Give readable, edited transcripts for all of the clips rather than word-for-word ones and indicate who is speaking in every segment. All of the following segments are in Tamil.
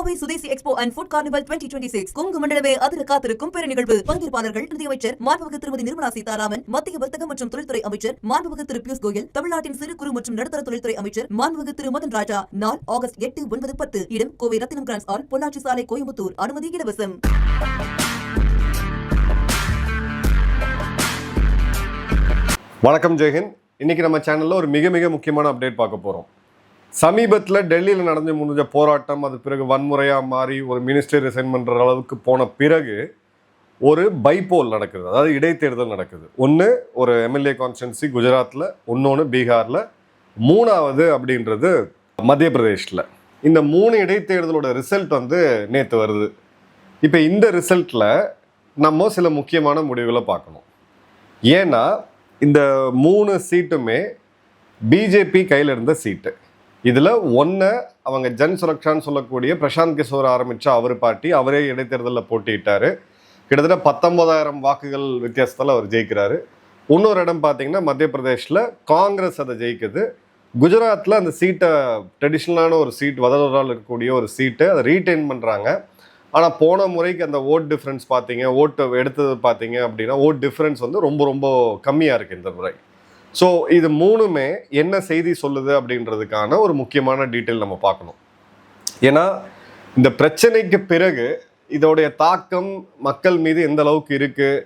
Speaker 1: Kovai Swadeshi expo and food carnival 2026 Kongu மண்டலமே அதிர காத்திருக்கும் பெரு நிகழ்வு. பங்கேற்பாளர்கள் நிதியமைச்சர் மாண்புமிகு திருமதி நிர்மலா சீதாராமன், மத்திய வர்த்தக மற்றும் தொழில்துறை அமைச்சர் மாண்புமிகு திரு பியூஷ் கோயல், தமிழ்நாட்டின் சிறு குறு மற்றும் நடுத்தர தொழில்துறை அமைச்சர் மாண்புமிகு திரு மதன் ராஜா. நாள் ஆகஸ்ட் 8, 9, 10. இடம் கோவை ரத்தினம் கிரான்ஸ் ஹால், பொள்ளாச்சி சாலை, கோயம்புத்தூர். அனுமதி இலவசம்.
Speaker 2: வணக்கம் ஜெயஹிந்த். இன்னைக்கு நம்ம சேனல்ல ஒரு மிக மிக முக்கியமான அப்டேட் பார்க்க போறோம். சமீபத்தில் டெல்லியில் நடந்து முடிஞ்ச போராட்டம், அது பிறகு வன்முறையாக மாறி ஒரு மினிஸ்ட்ரி ரிசைன் பண்ணுற அளவுக்கு போன பிறகு ஒரு பைபோல் நடக்குது, அதாவது இடைத்தேர்தல் நடக்குது. ஒன்று ஒரு எம்எல்ஏ கான்ஸ்டிடன்சி குஜராத்தில், இன்னொன்று பீகாரில், மூணாவது அப்படின்றது மத்திய பிரதேஷில். இந்த 3 இடைத்தேர்தலோட ரிசல்ட் நேற்று வருது. இப்போ இந்த ரிசல்ட்டில் நம்ம சில முக்கியமான முடிவுகளை பார்க்கணும். ஏன்னா இந்த 3 சீட்டுமே பிஜேபி கையில் இருந்த சீட்டு. இதில் ஒன்று அவங்க ஜன் சுரக்ஷான்னு சொல்லக்கூடிய பிரசாந்த் கிஷோர் ஆரம்பித்த அவர் பார்ட்டி, அவரே இடைத்தேர்தலில் போட்டியிட்டார். கிட்டத்தட்ட 19,000 வாக்குகள் வித்தியாசத்தில் அவர் ஜெயிக்கிறாரு. இன்னொரு இடம் பார்த்தீங்கன்னா மத்திய பிரதேஷில் காங்கிரஸ் அதை ஜெயிக்குது. குஜராத்தில் அந்த சீட்டை ட்ரெடிஷ்னலான ஒரு சீட், வதலூரால் இருக்கக்கூடிய ஒரு சீட்டை அதை ரீட்டைன் பண்ணுறாங்க. ஆனால் போன முறைக்கு அந்த ஓட் டிஃப்ரென்ஸ் பார்த்தீங்க, ஓட்டு எடுத்தது பார்த்தீங்க அப்படின்னா ஓட் டிஃப்ரென்ஸ் ரொம்ப ரொம்ப கம்மியாக இருக்குது இந்த முறை. ஸோ இது 3மே என்ன செய்தி சொல்லுது அப்படின்றதுக்கான ஒரு முக்கியமான டீட்டெயில் நம்ம பார்க்கணும். ஏன்னா இந்த பிரச்சனைக்கு பிறகு இதோடைய தாக்கம் மக்கள் மீது எந்த அளவுக்கு இருக்குது,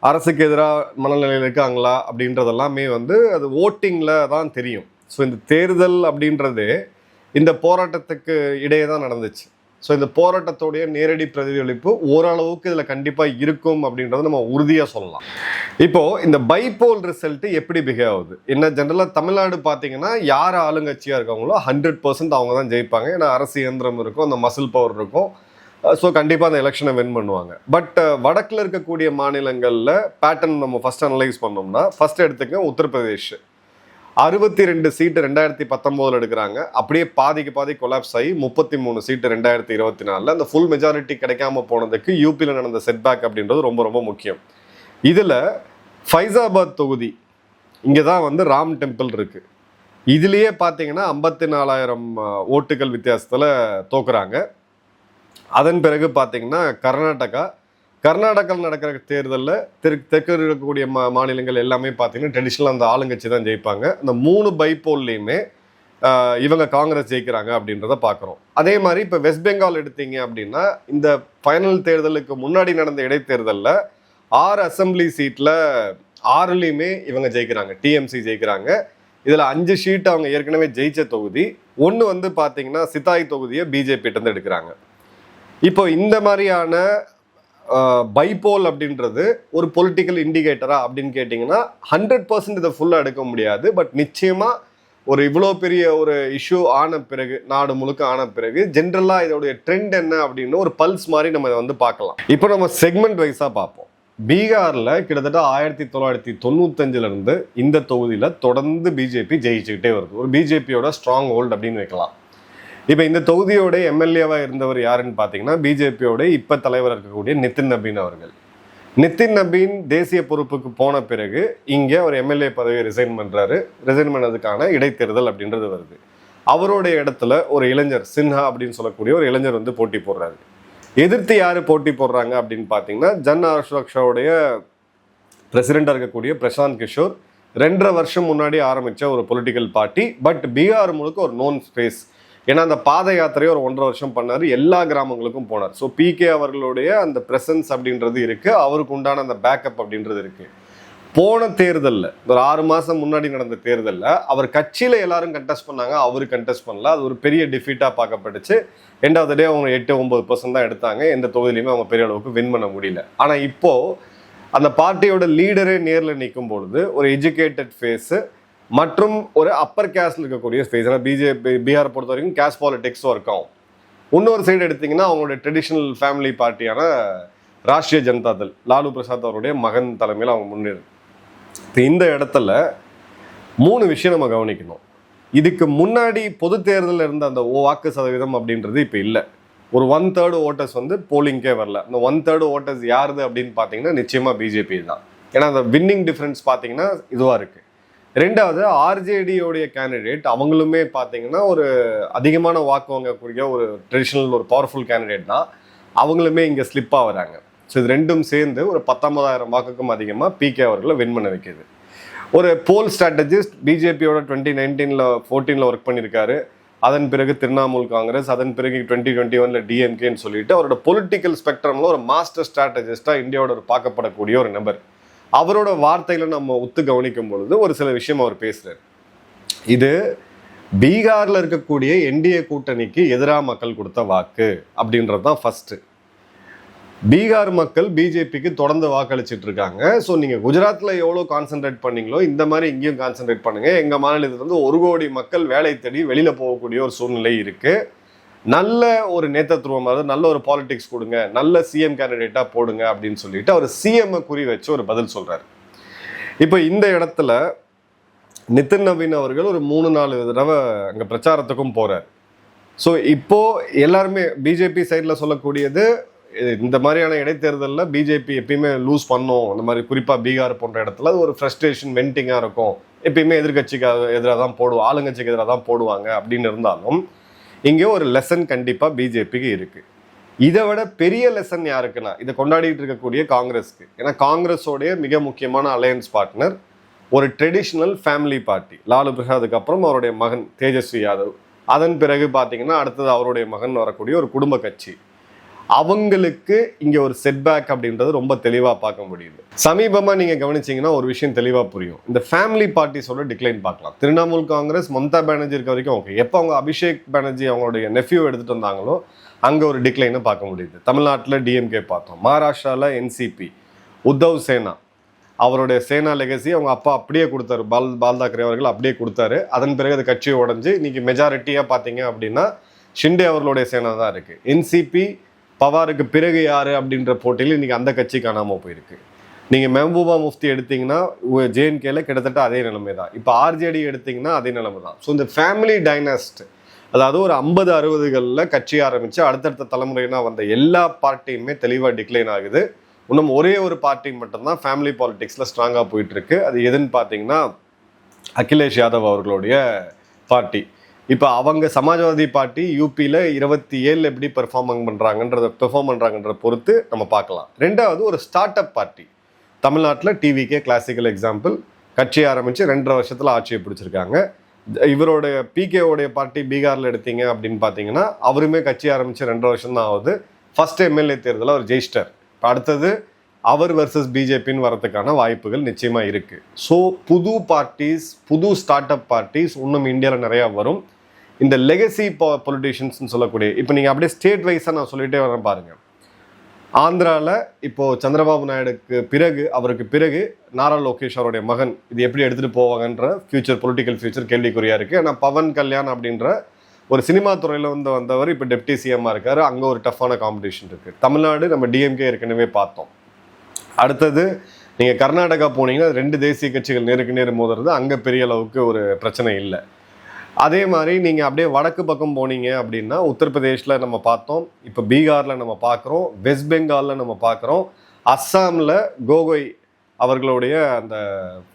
Speaker 2: அரசுக்கு எதிராக மனநிலையில் இருக்காங்களா அப்படின்றதெல்லாமே அது ஓட்டிங்கில் தான் தெரியும். ஸோ இந்த தேர்தல் அப்படின்றது இந்த போராட்டத்துக்கு இடையே தான் நடந்துச்சு. ஸோ இந்த போராட்டத்தோடைய நேரடி பிரதிபலிப்பு ஓரளவுக்கு இதில் கண்டிப்பாக இருக்கும் அப்படின்றத நம்ம உறுதியாக சொல்லலாம். இப்போது இந்த பைபோல் ரிசல்ட்டு எப்படி பிஹேவ் ஆகுது? என்ன ஜென்ரலாக தமிழ்நாடு பார்த்தீங்கன்னா யார் ஆளுங்கட்சியாக இருக்காங்களோ 100% அவங்க தான் ஜெயிப்பாங்க. ஏன்னா அரசு இயந்திரம் இருக்கும், அந்த மசில் பவர் இருக்கும். ஸோ கண்டிப்பாக அந்த எலெக்ஷனை வின் பண்ணுவாங்க. பட் வடக்கில் இருக்கக்கூடிய மாநிலங்களில் பேட்டர்ன் நம்ம ஃபஸ்ட் அனலைஸ் பண்ணோம்னா, ஃபஸ்ட் எடுத்துக்க உத்தரப்பிரதேஷ் 62 சீட்டு 2019 எடுக்கிறாங்க. அப்படியே பாதிக்கு பாதி கொலாப்ஸ் ஆகி 33 சீட்டு 2024. அந்த ஃபுல் மெஜாரிட்டி கிடைக்காம போனதுக்கு யூபியில் நடந்த செட்பேக் அப்படின்றது ரொம்ப ரொம்ப முக்கியம். இதில் ஃபைசாபாத் தொகுதி, இங்கே தான் ராம் டெம்பிள் இருக்குது. இதுலேயே பார்த்தீங்கன்னா 54,000 ஓட்டுகள் வித்தியாசத்தில் தோக்குறாங்க. அதன் பிறகு பார்த்தீங்கன்னா கர்நாடகாவில் நடக்கிற தேர்தலில் தெற்கு இருக்கக்கூடிய மாநிலங்கள் எல்லாமே பார்த்தீங்கன்னா ட்ரெடிஷ்னலாக அந்த ஆளுங்கட்சி தான் ஜெயிப்பாங்க. அந்த 3 பைபோல்லையுமே இவங்க காங்கிரஸ் ஜெயிக்கிறாங்க அப்படின்றத பார்க்குறோம். அதே மாதிரி இப்போ வெஸ்ட் பெங்கால் எடுத்தீங்க அப்படின்னா இந்த ஃபைனல் தேர்தலுக்கு முன்னாடி நடந்த இடைத்தேர்தலில் 6 அசம்பிளி சீட்டில் 6லையுமே இவங்க ஜெயிக்கிறாங்க, டிஎம்சி ஜெயிக்கிறாங்க. இதில் 5 சீட்டு அவங்க ஏற்கனவே ஜெயிச்ச தொகுதி, ஒன்று பார்த்தீங்கன்னா சித்தாய் தொகுதியை பிஜேபிகிட்டேருந்து எடுக்கிறாங்க. இப்போ இந்த மாதிரியான பைபோல் அப்படின்றது ஒரு பொலிட்டிக்கல் இண்டிகேட்டரா அப்படின்னு கேட்டிங்கன்னா 100% இதை ஃபுல்லாக எடுக்க முடியாது. பட் நிச்சயமாக ஒரு இவ்வளோ பெரிய ஒரு இஷ்யூ ஆன பிறகு, நாடு முழுக்க ஆன பிறகு ஜென்ரலாக இதோடைய ட்ரெண்ட் என்ன அப்படின்னு ஒரு பல்ஸ் மாதிரி நம்ம பார்க்கலாம். இப்போ நம்ம செக்மெண்ட் வைஸாக பார்ப்போம். பீகாரில் கிட்டத்தட்ட 1995 இந்த தொகுதியில் தொடர்ந்து பிஜேபி ஜெயிச்சுக்கிட்டே வருது. ஒரு பிஜேபியோட ஸ்ட்ராங் ஹோல்டு அப்படின்னு வைக்கலாம். இப்போ இந்த தொகுதியோட எம்எல்ஏவாக இருந்தவர் யாருன்னு பார்த்தீங்கன்னா பிஜேபியோட இப்போ தலைவர் இருக்கக்கூடிய நிதின் நபீன் அவர்கள். நிதின் நபீன் தேசிய பொறுப்புக்கு போன பிறகு இங்கே அவர் எம்எல்ஏ பதவியை ரிசைன் பண்ணுறாரு. ரிசைன் பண்ணதுக்கான இடைத்தேர்தல் அப்படின்றது வருது. அவருடைய இடத்துல ஒரு இளைஞர், சின்ஹா அப்படின்னு சொல்லக்கூடிய ஒரு இளைஞர் போட்டி போடுறாரு. எதிர்த்து யார் போட்டி போடுறாங்க அப்படின்னு பார்த்தீங்கன்னா ஜன் சுரக்ஷாவுடைய பிரசிடெண்டாக இருக்கக்கூடிய பிரசாந்த் கிஷோர் 2.5 வருஷம் முன்னாடி ஆரம்பித்த ஒரு பொலிட்டிக்கல் பார்ட்டி. பட் பீகார் முழுக்க ஒரு நோன் ஸ்பேஸ். ஏன்னா அந்த பாத யாத்திரையை ஒரு 1.5 வருஷம் பண்ணார், எல்லா கிராமங்களுக்கும் போனார். ஸோ பிகே அவர்களுடைய அந்த ப்ரெசன்ஸ் அப்படின்றது இருக்குது, அவருக்கு உண்டான அந்த பேக்கப் அப்படின்றது இருக்குது. போன தேர்தலில் ஒரு 6 மாதம் முன்னாடி நடந்த தேர்தலில் அவர் கட்சியில் எல்லாரும் கண்டெஸ்ட் பண்ணாங்க, அவரு கண்டெஸ்ட் பண்ணல. அது ஒரு பெரிய டிஃபீட்டாக பார்க்கப்பட்டுச்சு. எண்ட் ஆஃப் த டே அவங்க 8-9% தான் எடுத்தாங்க. எந்த தொகுதியிலையுமே அவங்க பெரிய அளவுக்கு வின் பண்ண முடியல. ஆனால் இப்போது அந்த பார்ட்டியோட லீடரே நேரில் நிற்கும் பொழுது ஒரு எஜுகேட்டட் ஃபேஸு மற்றும் ஒரு அப்பர் கேஸ்டில் இருக்கக்கூடிய ஸ்பேஸ். ஏன்னா பீகாரை பொறுத்த வரைக்கும் கேஸ்ட் பாலிடிக்ஸும் இருக்கும். இன்னொரு சைடு எடுத்திங்கன்னா அவங்களுடைய ட்ரெடிஷ்னல் ஃபேமிலி பார்ட்டியான ராஷ்ட்ரிய ஜனதா தள், லாலு பிரசாத் அவருடைய மகன் தலைமையில் அவங்க முன்னேறு. இப்போ இந்த இடத்துல 3 விஷயம் நம்ம கவனிக்கணும். இதுக்கு முன்னாடி பொது தேர்தலில் இருந்த அந்த வாக்கு சதவீதம் அப்படின்றது இப்போ இல்லை. ஒரு 1/3 ஓட்டர்ஸ் போலிங்கே வரல. அந்த 1/3 ஓட்டர்ஸ் யாருது அப்படின்னு பார்த்தீங்கன்னா நிச்சயமாக பிஜேபி தான். ஏன்னா அந்த வின்னிங் டிஃப்ரென்ஸ் பார்த்தீங்கன்னா இதுவாக இருக்குது. ரெண்டாவது ஆர்ஜேடியோடைய கேண்டிடேட் அவங்களுமே பார்த்தீங்கன்னா ஒரு அதிகமான வாக்கு வாங்கக்கூடிய ஒரு ட்ரெடிஷ்னல் ஒரு பவர்ஃபுல் கேண்டிடேட் தான். அவங்களுமே இங்கே ஸ்லிப்பாக வராங்க. ஸோ இது ரெண்டும் சேர்ந்து ஒரு 19,000 வாக்குக்கும் அதிகமாக பிகே அவர்களை வின் பண்ண வைக்கிது. ஒரு போல் ஸ்ட்ராட்டஜிஸ்ட் பிஜேபியோட 2014 ஒர்க் பண்ணியிருக்காரு. அதன் பிறகு திரிணாமுல் காங்கிரஸ், அதன் பிறகு 2021 டிஎம்கேன்னு சொல்லிட்டு அவரோட பொலிட்டிக்கல் ஸ்பெக்ட்ரம்ல ஒரு மாஸ்டர் ஸ்ட்ராட்டஜிஸ்டா இந்தியாவோட ஒரு பார்க்கப்படக்கூடிய ஒரு நபர். அவரோட வார்த்தையில நம்ம ஒத்து கவனிக்கும் பொழுது ஒரு சில விஷயம் அவர் பேசுறாரு. இது பீகார்ல இருக்கக்கூடிய என்டிஏ கூட்டணிக்கு எதிராக மக்கள் கொடுத்த வாக்கு அப்படின்றது தான் ஃபர்ஸ்ட். பீகார் மக்கள் பிஜேபிக்கு தொடர்ந்து வாக்களிச்சுட்டு இருக்காங்க. ஸோ நீங்கள் குஜராத்தில் எவ்வளோ கான்சென்ட்ரேட் பண்ணீங்களோ இந்த மாதிரி இங்கேயும் கான்சென்ட்ரேட் பண்ணுங்க. எங்கள் மாநிலத்திலிருந்து 1 கோடி மக்கள் வேலை தேடி வெளியில் போகக்கூடிய ஒரு சூழ்நிலை இருக்கு. நல்ல ஒரு நேதத்துவம், அதாவது நல்ல ஒரு பாலிடிக்ஸ் கொடுங்க, நல்ல சிஎம் கேண்டிடேட்டாக போடுங்க அப்படின்னு சொல்லிட்டு அவர் சிஎம் குறி வச்சு ஒரு பதில் சொல்றாரு. இப்போ இந்த இடத்துல நிதின் நவீன் அவர்கள் ஒரு 3-4 தடவை அங்கே பிரச்சாரத்துக்கும் போறாரு. ஸோ இப்போ எல்லாருமே பிஜேபி சைடில் சொல்லக்கூடியது இந்த மாதிரியான இடைத்தேர்தலில் பிஜேபி எப்பயுமே லூஸ் பண்ணும். இந்த மாதிரி குறிப்பாக பீகார் போன்ற இடத்துல ஒரு ஃப்ரஸ்ட்ரேஷன் வெண்டிங்காக இருக்கும். எப்பயுமே எதிர்கட்சிக்கு எதிராக தான் போடுவோம், ஆளுங்கட்சிக்கு எதிராக தான் போடுவாங்க அப்படின்னு இருந்தாலும் இங்கே ஒரு லெசன் கண்டிப்பாக பிஜேபிக்கு இருக்குது. இதை விட பெரிய லெசன் யாருக்குன்னா இதை கொண்டாடிட்டு இருக்கக்கூடிய காங்கிரஸ்க்கு. ஏன்னா காங்கிரஸோடைய மிக முக்கியமான அலையன்ஸ் பார்ட்னர் ஒரு ட்ரெடிஷ்னல் ஃபேமிலி பார்ட்டி. லாலு பிரசாதுக்கு அப்புறம் அவருடைய மகன் தேஜஸ்வி யாதவ், அதன் பிறகு பார்த்தீங்கன்னா அடுத்தது அவருடைய மகன் வரக்கூடிய ஒரு குடும்ப கட்சி. அவங்களுக்கு இங்க ஒரு செட்பேக் அப்படின்றது ரொம்ப தெளிவா பார்க்க முடியுது. சமீபமா நீங்க கவனிச்சீங்கன்னா ஒரு விஷயம் தெளிவா புரியும். இந்த ஃபேமிலி பார்ட்டிஸோட டிக்ளைன் பார்க்கலாம். திரிணாமுல் காங்கிரஸ் மம்தா பானர்ஜி இருக்க வரைக்கும் ஓகே. எப்போ அவங்க அபிஷேக் பானர்ஜி அவங்களுடைய நெஃப்யூ எடுத்துட்டு வந்தாங்களோ அங்க ஒரு டிக்ளைனை பார்க்க முடியுது. தமிழ்நாட்டில் டிஎம்கே பார்த்தோம், மகாராஷ்டிரால என்சிபி, உத்தவ் சேனா அவருடைய சேனா லெகசி அவங்க அப்பா அப்படியே கொடுத்தாரு, பால் தாக்கரே அவர்கள் அப்படியே கொடுத்தாரு. அதன் பிறகு அது கட்சியை உடஞ்சு இன்னைக்கு மெஜாரிட்டியா பார்த்தீங்க அப்படின்னா ஷிண்டே அவர்களுடைய சேனா தான் இருக்கு. என்சிபி பவாருக்கு பிறகு யாரு அப்படின்ற போட்டியில் இன்னைக்கு அந்த கட்சி காணாம போயிருக்கு. நீங்க மெஹபூபா முஃப்தி எடுத்தீங்கன்னா ஜேஎன்கேல கிட்டத்தட்ட அதே நிலைமை தான். இப்போ ஆர்ஜேடி எடுத்தீங்கன்னா அதே நிலைமை தான். ஸோ இந்த ஃபேமிலி டைனாஸ்ட், அதாவது ஒரு 50-60களில் கட்சி ஆரம்பிச்சு அடுத்தடுத்த தலைமுறைனா வந்த எல்லா பார்ட்டியுமே தெளிவாக டிக்ளைன் ஆகுது. இன்னும் ஒரே ஒரு பார்ட்டி மட்டும்தான் ஃபேமிலி பாலிடிக்ஸ்ல ஸ்ட்ராங்கா போயிட்டு இருக்கு. அது எதுன்னு பார்த்தீங்கன்னா அகிலேஷ் யாதவ் அவர்களுடைய பார்ட்டி. இப்போ அவங்க சமாஜ்வாதி பார்ட்டி யூபியில் 27 எப்படி பெர்ஃபார்ம் பண்ணுறாங்கன்ற பொறுத்து நம்ம பார்க்கலாம். ரெண்டாவது ஒரு ஸ்டார்ட் அப் பார்ட்டி. தமிழ்நாட்டில் டிவிக்கே கிளாசிக்கல் எக்ஸாம்பிள். கட்சி ஆரம்பித்து 2.5 வருஷத்தில் ஆட்சியை பிடிச்சிருக்காங்க. இவருடைய பிகேவோடைய பார்ட்டி பீகாரில் எடுத்தீங்க அப்படின்னு பார்த்தீங்கன்னா அவருமே கட்சி ஆரம்பித்து 2.5 வருஷம் தான் ஆகுது. ஃபர்ஸ்ட் எம்எல்ஏ தேர்தலில் அவர் ஜெயிச்சிட்டார். இப்போ அடுத்தது அவர் வர்சஸ் பிஜேபின்னு வரதுக்கான வாய்ப்புகள் நிச்சயமாக இருக்குது. ஸோ புது பார்ட்டிஸ், புது ஸ்டார்ட் அப் பார்ட்டிஸ் இன்னும் இந்தியாவில் நிறையா வரும். இந்த லெகசி பொலிட்டிஷியன்ஸ்னு சொல்லக்கூடிய, இப்போ நீங்கள் அப்படியே ஸ்டேட் வைஸாக நான் சொல்லிட்டே வரேன் பாருங்கள். ஆந்திராவில் இப்போது சந்திரபாபு நாயுடுக்கு பிறகு அவருக்கு பிறகு நாரா லோகேஷ் அவருடைய மகன் இது எப்படி எடுத்துகிட்டு போவாங்கன்ற பொலிட்டிக்கல் ஃபியூச்சர் கேள்விக்குறியாக இருக்குது. ஆனால் பவன் கல்யாண் அப்படின்ற ஒரு சினிமா துறையில் வந்தவர் இப்போ டெப்டி சிஎம்மாக இருக்கார். அங்கே ஒரு டஃப்பான காம்படிஷன் இருக்குது. தமிழ்நாடு நம்ம டிஎம்கே ஏற்கனவே பார்த்தோம். அடுத்தது நீங்கள் கர்நாடகா போனீங்கன்னா 2 தேசிய கட்சிகள் நேருக்கு நேர் மோதுறது, அங்கே பெரிய அளவுக்கு ஒரு பிரச்சனை இல்லை. அதே மாதிரி நீங்கள் அப்படியே வடக்கு பக்கம் போனீங்க அப்படின்னா உத்தரப்பிரதேஷில் நம்ம பார்த்தோம், இப்போ பீகாரில் நம்ம பார்க்குறோம், வெஸ்ட் பெங்காலில் நம்ம பார்க்குறோம், அஸ்ஸாமில் கோகோய் அவர்களுடைய அந்த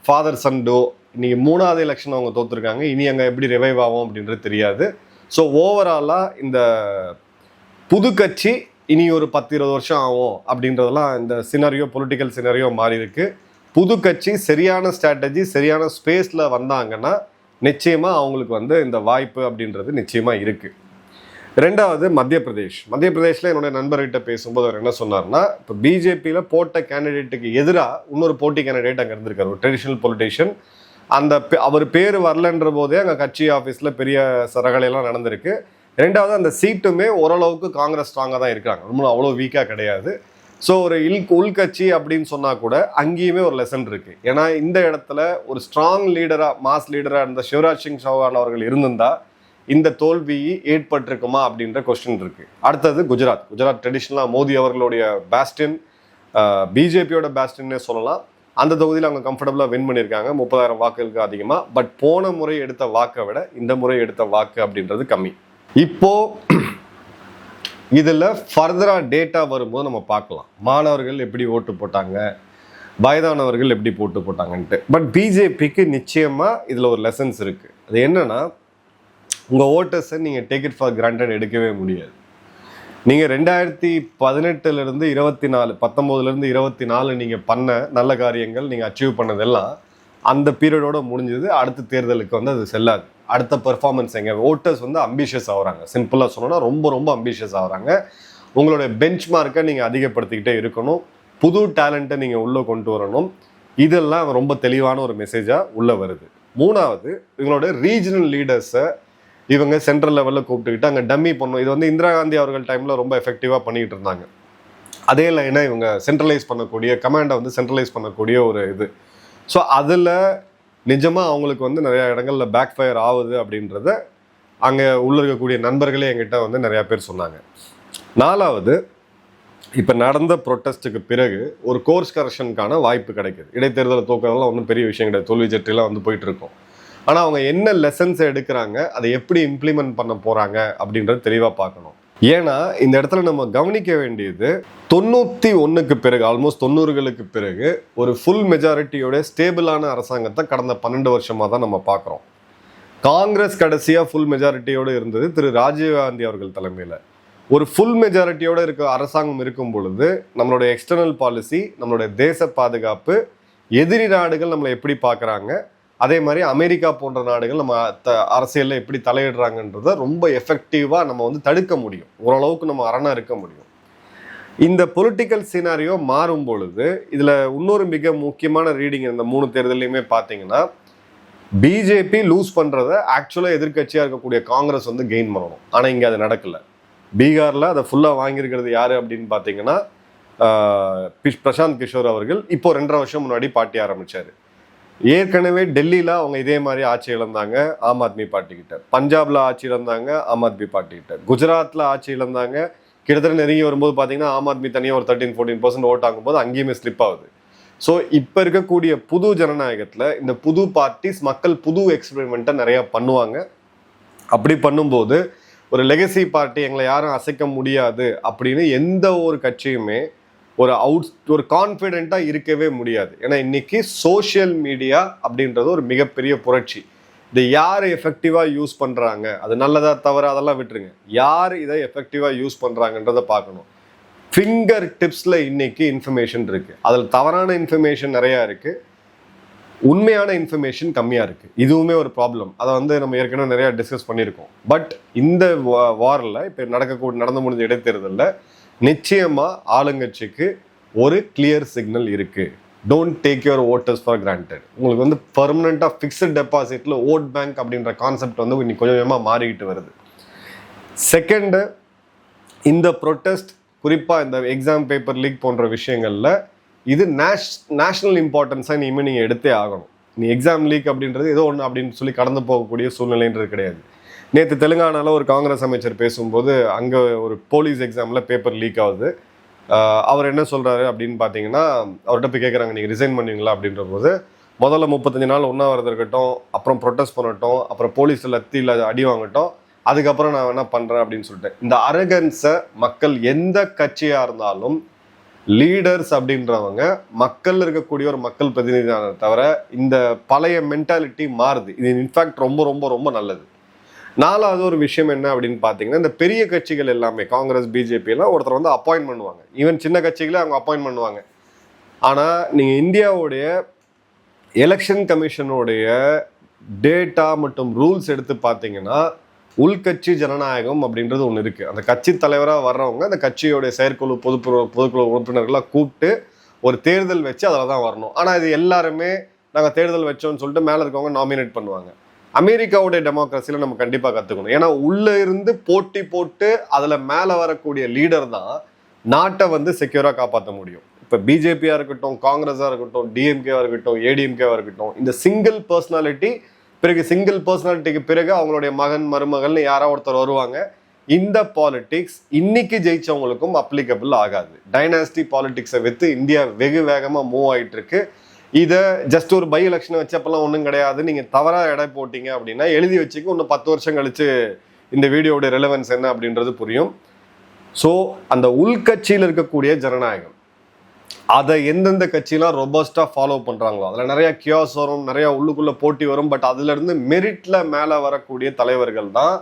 Speaker 2: ஃபாதர் சன் டோ இன்னைக்கு 3வது எலெக்ஷன் அவங்க தோற்றுருக்காங்க. இனி அங்கே எப்படி ரிவைவ் ஆகும் அப்படின்றது தெரியாது. ஸோ ஓவராலாக இந்த புது கட்சி இனி ஒரு 10-20 வருஷம் ஆகும் அப்படின்றதெல்லாம் இந்த சினாரியோ, பொலிட்டிக்கல் சினாரியோ மாறி இருக்கு. புது கட்சி சரியான ஸ்ட்ராட்டஜி, சரியான ஸ்பேஸில் வந்தாங்கன்னா நிச்சயமாக அவங்களுக்கு இந்த வாய்ப்பு அப்படின்றது நிச்சயமாக இருக்குது. ரெண்டாவது மத்திய பிரதேஷில் என்னுடைய நண்பர்கிட்ட பேசும்போது அவர் என்ன சொன்னார்னா, இப்போ பிஜேபியில் போட்ட கேண்டிடேட்டுக்கு எதிராக இன்னொரு போட்டி கேண்டிடேட் அங்கே இருந்திருக்காரு, ஒரு ட்ரெடிஷ்னல் பொலிட்டிஷியன். அவர் பேர் வரலன்ற போதே அங்கே கட்சி ஆஃபீஸில் பெரிய சரகலையெல்லாம் நடந்திருக்கு. ரெண்டாவது அந்த சீட்டுமே ஓரளவுக்கு காங்கிரஸ் ஸ்ட்ராங்காக தான் இருக்காங்க, ரொம்ப அவ்வளோ வீக்காக கிடையாது. ஸோ ஒரு உள்கட்சி அப்படின்னு சொன்னால் கூட அங்கேயுமே ஒரு லெசன் இருக்குது. ஏன்னா இந்த இடத்துல ஒரு ஸ்ட்ராங் லீடராக, மாஸ் லீடராக இருந்த சிவராஜ் சிங் சௌஹான் அவர்கள் இருந்திருந்தா இந்த தோல்வி ஏற்பட்டிருக்குமா அப்படின்ற கொஸ்டின் இருக்குது. அடுத்தது குஜராத் ட்ரெடிஷ்னலாக மோடி அவர்களுடைய பேஸ்டின், பிஜேபியோட பேஸ்டின்னே சொல்லலாம். அந்த தொகுதியில் அவங்க கம்ஃபர்டபுளாக வின் பண்ணியிருக்காங்க 30,000 வாக்குகளுக்கு அதிகமாக. பட் போன முறை எடுத்த வாக்கை விட இந்த முறை எடுத்த வாக்கு அப்படின்றது கம்மி. இப்போது இதில் ஃபர்தராக டேட்டா வரும்போது நம்ம பார்க்கலாம் மாணவர்கள் எப்படி ஓட்டு போட்டாங்க, வயதானவர்கள் எப்படி போட்டாங்கன்ட்டு. பட் பிஜேபிக்கு நிச்சயமாக இதில் ஒரு லெசன்ஸ் இருக்குது. அது என்னன்னா, உங்கள் ஓட்டர்ஸை நீங்கள் டேக் இட் ஃபார் கிராண்டட் எடுக்கவே முடியாது. நீங்கள் 2018 19 24 நீங்கள் பண்ண நல்ல காரியங்கள், நீங்கள் அச்சீவ் பண்ணதெல்லாம் அந்த பீரியடோட முடிஞ்சது. அடுத்த தேர்தலுக்கு அது செல்லாது. அடுத்த பெர்ஃபார்மன்ஸ் எங்கே ஓட்டர்ஸ் அம்பிஷியஸ் ஆகுறாங்க. சிம்பிளாக சொன்னோன்னா ரொம்ப ரொம்ப அம்பிஷியஸ் ஆகுறாங்க. உங்களுடைய பெஞ்ச் மார்க்கை நீங்கள் அதிகப்படுத்திக்கிட்டே இருக்கணும். புது டேலண்ட்டை நீங்கள் உள்ளே கொண்டு வரணும். இதெல்லாம் ரொம்ப தெளிவான ஒரு மெசேஜாக உள்ளே வருது. மூணாவது, இவங்களோட ரீஜனல் லீடர்ஸை இவங்க சென்ட்ரல் லெவலில் கூப்பிட்டுக்கிட்டு அங்கே டம்மி பண்ணணும். இது இந்திரா காந்தி அவர்கள் டைமில் ரொம்ப எஃபெக்டிவாக பண்ணிக்கிட்டு இருந்தாங்க. அதே லைனை இவங்க சென்ட்ரலைஸ் பண்ணக்கூடிய, கமாண்டை சென்ட்ரலைஸ் பண்ணக்கூடிய ஒரு இது. ஸோ அதில் நிஜமாக அவங்களுக்கு நிறையா இடங்களில் பேக் ஃபயர் ஆகுது அப்படின்றத அங்கே உள்ள இருக்கக்கூடிய நண்பர்களே என்கிட்ட நிறையா பேர் சொன்னாங்க. நாலாவது, இப்போ நடந்த ப்ரொட்டஸ்ட்டுக்கு பிறகு ஒரு கோர்ஸ் கரெக்ஷனுக்கான வாய்ப்பு கிடைக்குது. இடைத்தேர்தலை தோக்கிறதெல்லாம் ஒன்றும் பெரிய விஷயம் கிடையாது. தோல்வி ஜெட்டிலாம் போயிட்டு இருக்கோம். ஆனால் அவங்க என்ன லெசன்ஸை எடுக்கிறாங்க, அதை எப்படி இம்ப்ளிமெண்ட் பண்ண போகிறாங்க அப்படின்றது தெளிவாக பார்க்கணும். ஏன்னா இந்த இடத்துல நம்ம கவனிக்க வேண்டியது, 91க்கு பிறகு, ஆல்மோஸ்ட் 90களுக்கு பிறகு ஒரு ஃபுல் மெஜாரிட்டியோட ஸ்டேபிளான அரசாங்கத்தை கடந்த 12 வருஷமாக தான் நம்ம பார்க்குறோம். காங்கிரஸ் கடைசியாக ஃபுல் மெஜாரிட்டியோடு இருந்தது திரு ராஜீவ்காந்தி அவர்கள் தலைமையில். ஒரு ஃபுல் மெஜாரிட்டியோடு அரசாங்கம் இருக்கும் பொழுது நம்மளுடைய எக்ஸ்டர்னல் பாலிசி, நம்மளுடைய தேச பாதுகாப்பு, எதிரி நாடுகள் நம்மளை எப்படி பார்க்குறாங்க, அதே மாதிரி அமெரிக்கா போன்ற நாடுகள் நம்ம அரசியலில் எப்படி தலையிடுறாங்கன்றத ரொம்ப எஃபெக்டிவாக நம்ம தடுக்க முடியும். ஓரளவுக்கு நம்ம அரணா இருக்க முடியும். இந்த பொலிட்டிக்கல் சினாரியோ மாறும் பொழுது இதில் இன்னொரு மிக முக்கியமான ரீடிங் இந்த 3 தேர்தலையுமே பார்த்தீங்கன்னா, பிஜேபி லூஸ் பண்ணுறதை ஆக்சுவலாக எதிர்கட்சியாக இருக்கக்கூடிய காங்கிரஸ் கெயின் பண்ணணும். ஆனால் இங்கே அது நடக்கலை. பீகாரில் அதை ஃபுல்லாக வாங்கியிருக்கிறது யார் அப்படின்னு பார்த்தீங்கன்னா, பிரசாந்த் கிஷோர் அவர்கள் இப்போ 2.5 வருஷம் முன்னாடி பார்ட்டி ஆரம்பித்தார். ஏற்கனவே டெல்லியில் அவங்க இதே மாதிரி ஆட்சி இழந்தாங்க ஆம் ஆத்மி பார்ட்டிக்கிட்ட. பஞ்சாபில் ஆட்சி இழந்தாங்க ஆம் ஆத்மி பார்ட்டிக்கிட்ட. குஜராத்தில் ஆட்சி இழந்தாங்க. கிட்டத்தட்ட நெருங்கி வரும்போது பார்த்தீங்கன்னா ஆம் ஆத்மி தனியாக ஒரு 13-14% ஓட் ஆகும்போது அங்கேயுமே ஸ்லிப் ஆகுது. ஸோ இப்போ இருக்கக்கூடிய புது ஜனநாயகத்தில் இந்த புது பார்ட்டிஸ் மக்கள் புது எக்ஸ்பெரிமெண்ட்டை நிறையா பண்ணுவாங்க. அப்படி பண்ணும்போது ஒரு லெகசி பார்ட்டி எங்களை யாரும் அசைக்க முடியாது அப்படின்னு எந்த ஒரு கட்சியுமே ஒரு கான்ஃபிடென்ட்டாக இருக்கவே முடியாது. ஏன்னா இன்னைக்கு சோஷியல் மீடியா அப்படின்றது ஒரு மிகப்பெரிய புரட்சி. இதை யார் எஃபெக்டிவாக யூஸ் பண்ணுறாங்க, அது நல்லதா தவறு அதெல்லாம் விட்டுருங்க, யார் இதை எஃபெக்டிவாக யூஸ் பண்ணுறாங்கன்றதை பார்க்கணும். ஃபிங்கர் டிப்ஸில் இன்னைக்கு இன்ஃபர்மேஷன் இருக்குது. அதில் தவறான இன்ஃபர்மேஷன் நிறையா இருக்குது, உண்மையான இன்ஃபர்மேஷன் கம்மியாக இருக்குது. இதுவுமே ஒரு ப்ராப்ளம். அதை நம்ம ஏற்கனவே நிறையா டிஸ்கஸ் பண்ணியிருக்கோம். பட் இந்த வாரில் இப்போ நடந்து முடிஞ்ச இடைத்தேர்தலில் நிச்சயமாக ஆளுங்கட்சிக்கு ஒரு கிளியர் சிக்னல் இருக்குது. Don't take your voters for granted. உங்களுக்கு பெர்மனெண்ட்டாக ஃபிக்ஸட் டெபாசிட்டில் ஓட் பேங்க் அப்படின்ற கான்செப்ட் இன்னைக்கு கொஞ்சம் கொஞ்சமாக மாறிக்கிட்டு வருது. செகண்டு, இந்த ப்ரொட்டஸ்ட் குறிப்பாக இந்த எக்ஸாம் பேப்பர் லீக் போன்ற விஷயங்களில் இது நேஷ்னல் இம்பார்ட்டன்ஸாக இனிமேல் நீங்கள் எடுத்தே ஆகணும். நீ எக்ஸாம் லீக் அப்படின்றது ஏதோ ஒன்று அப்படின்னு சொல்லி கடந்து போகக்கூடிய சூழ்நிலைன்றது கிடையாது. நேற்று தெலுங்கானாவில் ஒரு காங்கிரஸ் அமைச்சர் பேசும்போது அங்கே ஒரு போலீஸ் எக்ஸாமில் பேப்பர் லீக் ஆகுது. அவர் என்ன சொல்கிறாரு அப்படின்னு பார்த்தீங்கன்னா, அவர்கிட்ட போய் கேட்குறாங்க நீங்கள் ரிசைன் பண்ணுவீங்களா அப்படின்ற போது, முதல்ல 35 நாள் உண்ணாவிரதம் இருக்கட்டும், அப்புறம் ப்ரொட்டஸ்ட் பண்ணட்டும், அப்புறம் போலீஸில் லத்தியில் அடி வாங்கட்டும், அதுக்கப்புறம் நான் என்ன பண்ணுறேன் அப்படின்னு சொல்லிட்டேன். இந்த அரகன்ஸை மக்கள் எந்த கட்சியாக இருந்தாலும், லீடர்ஸ் அப்படின்றவங்க மக்கள் இருக்கக்கூடிய ஒரு மக்கள் பிரதிநிதியான தவிர இந்த பழைய மென்டாலிட்டி மாறுது. இது இன்ஃபேக்ட் ரொம்ப ரொம்ப ரொம்ப நல்லது. நாலாவது ஒரு விஷயம் என்ன அப்படின்னு பார்த்தீங்கன்னா, இந்த பெரிய கட்சிகள் எல்லாமே காங்கிரஸ் பிஜேபி எல்லாம் ஒருத்தர் அப்பாயின்ட் பண்ணுவாங்க. ஈவன் சின்ன கட்சிகளே அவங்க அப்பாயின்ட் பண்ணுவாங்க. ஆனால் நீங்கள் இந்தியாவுடைய எலெக்ஷன் கமிஷனுடைய டேட்டா மற்றும் ரூல்ஸ் எடுத்து பார்த்தீங்கன்னா, உள்கட்சி ஜனநாயகம் அப்படின்றது ஒன்று இருக்குது. அந்த கட்சி தலைவராக வர்றவங்க அந்த கட்சியோடைய செயற்குழு பொதுக்குழு உறுப்பினர்களாக கூப்பிட்டு ஒரு தேர்தல் வச்சு அதில் தான் வரணும். ஆனால் இது எல்லாருமே நாங்கள் தேர்தல் வச்சோம்னு சொல்லிட்டு மேலே இருக்கவங்க நாமினேட் பண்ணுவாங்க. அமெரிக்காவுடைய டெமோக்ரஸியில் நம்ம கண்டிப்பாக கற்றுக்கணும். ஏன்னா உள்ளே இருந்து போட்டி போட்டு அதில் மேலே வரக்கூடிய லீடர் தான் நாட்டை செக்யூராக காப்பாற்ற முடியும். இப்போ பிஜேபியாக இருக்கட்டும், காங்கிரஸாக இருக்கட்டும், டிஎம்கேவாக இருக்கட்டும், ஏடிஎம்கேவாக இருக்கட்டும், இந்த சிங்கிள் பர்சனாலிட்டிக்கு பிறகு அவங்களுடைய மகன் மருமகள்னு யாராவது ஒருத்தர் வருவாங்க. இந்த பாலிடிக்ஸ் இன்னைக்கு ஜெயிச்சவங்களுக்கும் அப்ளிகபிள் ஆகாது. டைனாஸ்டி பாலிடிக்ஸை விற்று இந்தியா வெகு வேகமாக மூவ் ஆகிட்டு இருக்கு. இதை ஜஸ்ட் ஒரு பை எலெக்ஷனை வச்சப்பெல்லாம் ஒன்றும் கிடையாது. நீங்கள் தவறாக எடை போட்டீங்க அப்படின்னா எழுதி வச்சுக்க, இன்னும் 10 வருஷம் கழிச்சு இந்த வீடியோடைய ரெலவன்ஸ் என்ன அப்படின்றது புரியும். ஸோ அந்த உள்கட்சியில் இருக்கக்கூடிய ஜனநாயகம், அதை எந்தெந்த கட்சியெலாம் ரொபஸ்டாக ஃபாலோ பண்ணுறாங்களோ அதில் நிறையா கியாஸ் வரும், நிறையா உள்ளுக்குள்ளே போட்டி வரும். பட் அதுலேருந்து மெரிட்டில் மேலே வரக்கூடிய தலைவர்கள் தான்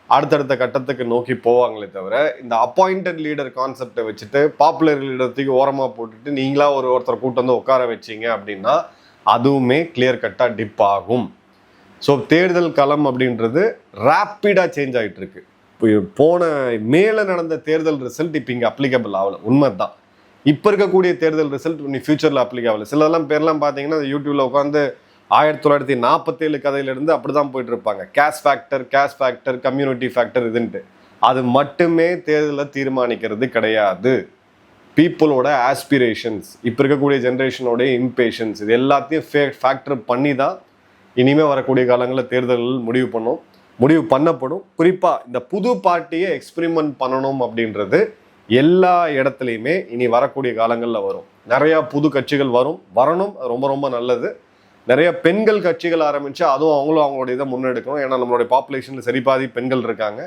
Speaker 2: அடுத்தடுத்த கட்டத்துக்கு நோக்கி போவாங்களே தவிர இந்த அப்பாயிண்டட் லீடர் கான்செப்டை வச்சுட்டு பாப்புலர் லீடர்த்துக்கு ஓரமாக போட்டுட்டு நீங்களா ஒருத்தர் கூட்டம் வந்து உட்கார வச்சிங்க அப்படின்னா அதுவுமே கிளியர் கட்டாக டிப் ஆகும். ஸோ தேர்தல் களம் அப்படின்றது ரேப்பிடாக சேஞ்ச் ஆகிட்டு இருக்கு. போன மேலே நடந்த தேர்தல் ரிசல்ட் இப்போ இங்கே அப்ளிகபிள் ஆகலை, உண்மை தான். இப்போ இருக்கக்கூடிய தேர்தல் ரிசல்ட் இன்னும் ஃபியூச்சரில் அப்ளிகபிள். சிலதெல்லாம் பேர்லாம் பார்த்தீங்கன்னா யூடியூப்ல உட்காந்து 1947 கதையிலிருந்து அப்படி தான் போயிட்டு இருப்பாங்க. கேஷ் ஃபேக்டர், கம்யூனிட்டி ஃபேக்டர் இதுன்ட்டு. அது மட்டுமே தேர்தலில் தீர்மானிக்கிறது கிடையாது. பீப்புளோட ஆஸ்பிரேஷன்ஸ், இப்போ இருக்கக்கூடிய ஜென்ரேஷனோட இம்பேஷன்ஸ், இது எல்லாத்தையும் ஃபேக்டர் பண்ணி தான் இனிமேல் வரக்கூடிய காலங்களில் தேர்தல்கள் முடிவு பண்ணப்படும். குறிப்பாக இந்த புது பார்ட்டியை எக்ஸ்பெரிமெண்ட் பண்ணணும் அப்படின்றது எல்லா இடத்துலையுமே இனி வரக்கூடிய காலங்களில் வரும். நிறையா புது கட்சிகள் வரணும், ரொம்ப ரொம்ப நல்லது. நிறைய பெண்கள் கட்சிகள் ஆரம்பித்து அதுவும் அவங்களுடைய இதை முன்னெடுக்கணும். ஏன்னா நம்மளுடைய பாப்புலேஷனில் சரிபாதி பெண்கள் இருக்காங்க.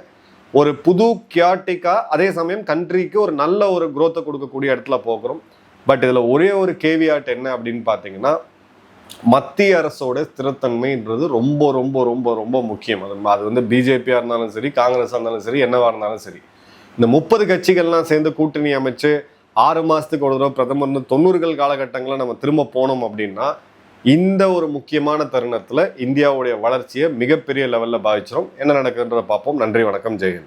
Speaker 2: ஒரு புது கியாட்டிக்காக அதே சமயம் கண்ட்ரிக்கு ஒரு நல்ல ஒரு குரோத்தை கொடுக்கக்கூடிய இடத்துல போகிறோம். பட் இதில் ஒரே ஒரு கேவியாட் என்ன அப்படின்னு பார்த்தீங்கன்னா, மத்திய அரசோட ஸ்திரத்தன்மைன்றது ரொம்ப ரொம்ப ரொம்ப ரொம்ப முக்கியம். அது வந்து பிஜேபியாக இருந்தாலும் சரி, காங்கிரஸாக இருந்தாலும் சரி, என்னவாக இருந்தாலும் சரி. இந்த 30 கட்சிகள்லாம் சேர்ந்து கூட்டணி அமைச்சு 6 மாதத்துக்கு ஒரு தடவை பிரதமர்னு 90கள் காலகட்டங்களில் நம்ம திரும்ப போனோம் அப்படின்னா இந்த ஒரு முக்கியமான தருணத்தில் இந்தியாவுடைய வளர்ச்சியை மிகப்பெரிய லெவலில் பாதிச்சிடும். என்ன நடக்குதுன்றதை பார்ப்போம். நன்றி, வணக்கம், ஜெயஹிந்த்.